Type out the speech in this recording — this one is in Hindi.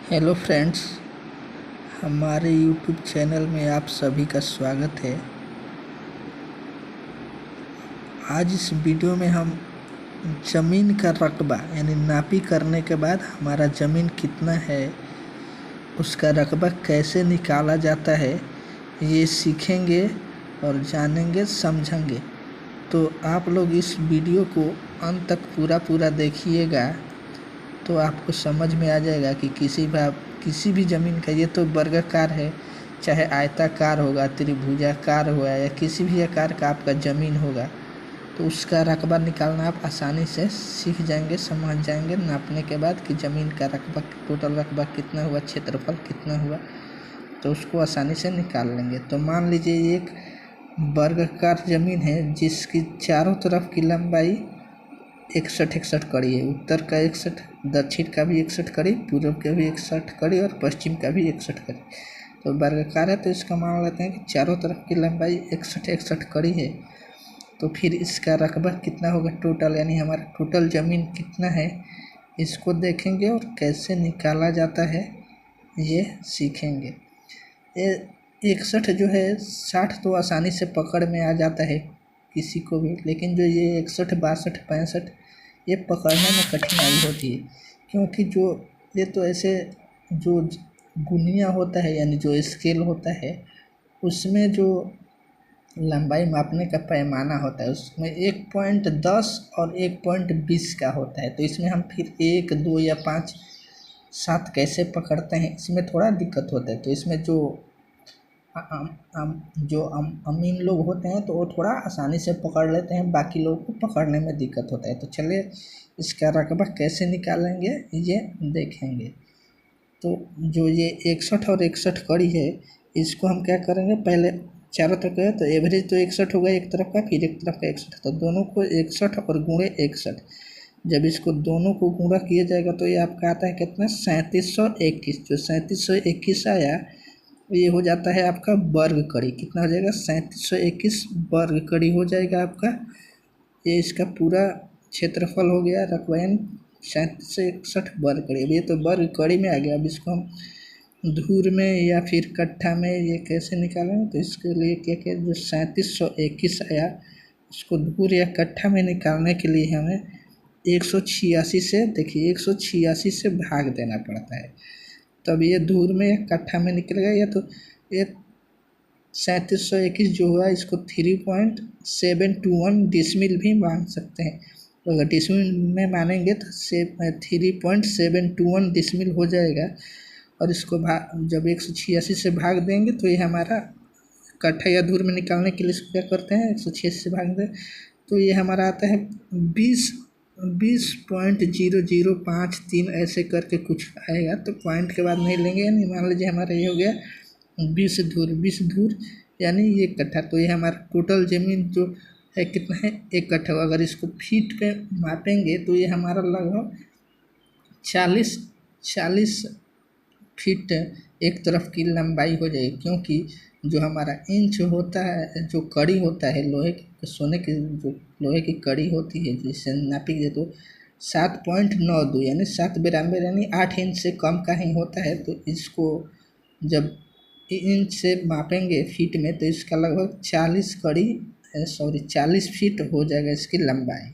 हेलो फ्रेंड्स, हमारे यूट्यूब चैनल में आप सभी का स्वागत है। आज इस वीडियो में हम ज़मीन का रकबा यानी नापी करने के बाद हमारा ज़मीन कितना है, उसका रकबा कैसे निकाला जाता है, ये सीखेंगे और जानेंगे, समझेंगे। तो आप लोग इस वीडियो को अंत तक पूरा देखिएगा तो आपको समझ में आ जाएगा कि किसी भी ज़मीन का, ये तो वर्गाकार है, चाहे आयताकार होगा, त्रिभुजाकार हुआ या किसी भी आकार का आपका ज़मीन होगा, तो उसका रकबा निकालना आप आसानी से सीख जाएंगे, समझ जाएंगे नापने के बाद कि ज़मीन का रकबा, टोटल रकबा कितना हुआ, क्षेत्रफल कितना हुआ, तो उसको आसानी से निकाल लेंगे। तो मान लीजिए एक वर्गाकार ज़मीन है जिसकी चारों तरफ की लंबाई 61 कड़ी है। उत्तर का 61, दक्षिण का भी 61 कड़ी, पूर्व का भी 61 कड़ी और पश्चिम का भी 61 कड़ी। तो वर्गाकार है तो इसका मान लेते हैं कि चारों तरफ की लंबाई 61 कड़ी है। तो फिर इसका रकबा कितना होगा टोटल, यानी हमारा टोटल ज़मीन कितना है, इसको देखेंगे और कैसे निकाला जाता है ये सीखेंगे। ये 61 जो है, 60 तो आसानी से पकड़ में आ जाता है किसी को भी, लेकिन जो ये 61, 62, 65 ये पकड़ने में कठिनाई होती है, क्योंकि जो ये तो ऐसे जो गुनिया होता है यानी जो स्केल होता है उसमें जो लंबाई मापने का पैमाना होता है उसमें 1.10 और 1.20 का होता है। तो इसमें हम फिर 1, 2 या 5, 7 कैसे पकड़ते हैं, इसमें थोड़ा दिक्कत होता है। तो इसमें जो अमीन लोग होते हैं तो वो थोड़ा आसानी से पकड़ लेते हैं, बाकी लोगों को पकड़ने में दिक्कत होता है। तो चलिए इसका रकबा कैसे निकालेंगे ये देखेंगे। तो जो ये 61 और 61 कड़ी है, इसको हम क्या करेंगे, पहले चारों तरफ है तो एवरेज तो 61 होगा एक तरफ का, फिर एक तरफ का 61, तो दोनों को 61 और गुणे 61, जब इसको दोनों को गुणा किया जाएगा तो ये आपका आता है कितना, 3721। जो 3721 आया ये हो जाता है आपका वर्ग कड़ी। कितना हो जाएगा, 3721 वर्ग कड़ी हो जाएगा आपका। ये इसका पूरा क्षेत्रफल हो गया, रकबा 3761 वर्ग कड़ी। अब ये तो वर्ग कड़ी में आ गया। अब इसको हम धूर में या फिर कट्ठा में ये कैसे निकालेंगे, तो इसके लिए क्या क्या, जो 3721 आया उसको धूर या कट्ठा में निकालने के लिए हमें 186 से, देखिए 186 से भाग देना पड़ता है, तब ये धूर में या कट्ठा में निकलेगा। या तो ये 3721 जो हुआ इसको 3.721 डिसमिल भी मान सकते हैं। तो अगर डिसमिल में मानेंगे तो 3.721 डिसमिल हो जाएगा। और इसको जब 186 से भाग देंगे तो ये हमारा कट्ठा या धूर में निकालने के लिए इसको क्या करते हैं, 186 से भाग दें तो ये हमारा आता है 20.0053 ऐसे करके कुछ आएगा। तो पॉइंट के बाद नहीं लेंगे, यानी मान लीजिए हमारा ये हो गया 20 धूर यानी ये कट्ठा। तो ये हमारा टोटल ज़मीन जो है कितना है, 1 कट्ठा। अगर इसको फीट पे मापेंगे तो ये हमारा लगभग 40 फीट एक तरफ की लंबाई हो जाएगी, क्योंकि जो हमारा इंच होता है, जो कड़ी होता है लोहे की, सोने की जो लोहे की कड़ी होती है जिससे नापी तो 7.92 यानी 792 यानी 8 इंच से कम का ही होता है। तो इसको जब इंच से मापेंगे फीट में तो इसका लगभग 40 फीट हो जाएगा इसकी लंबाई।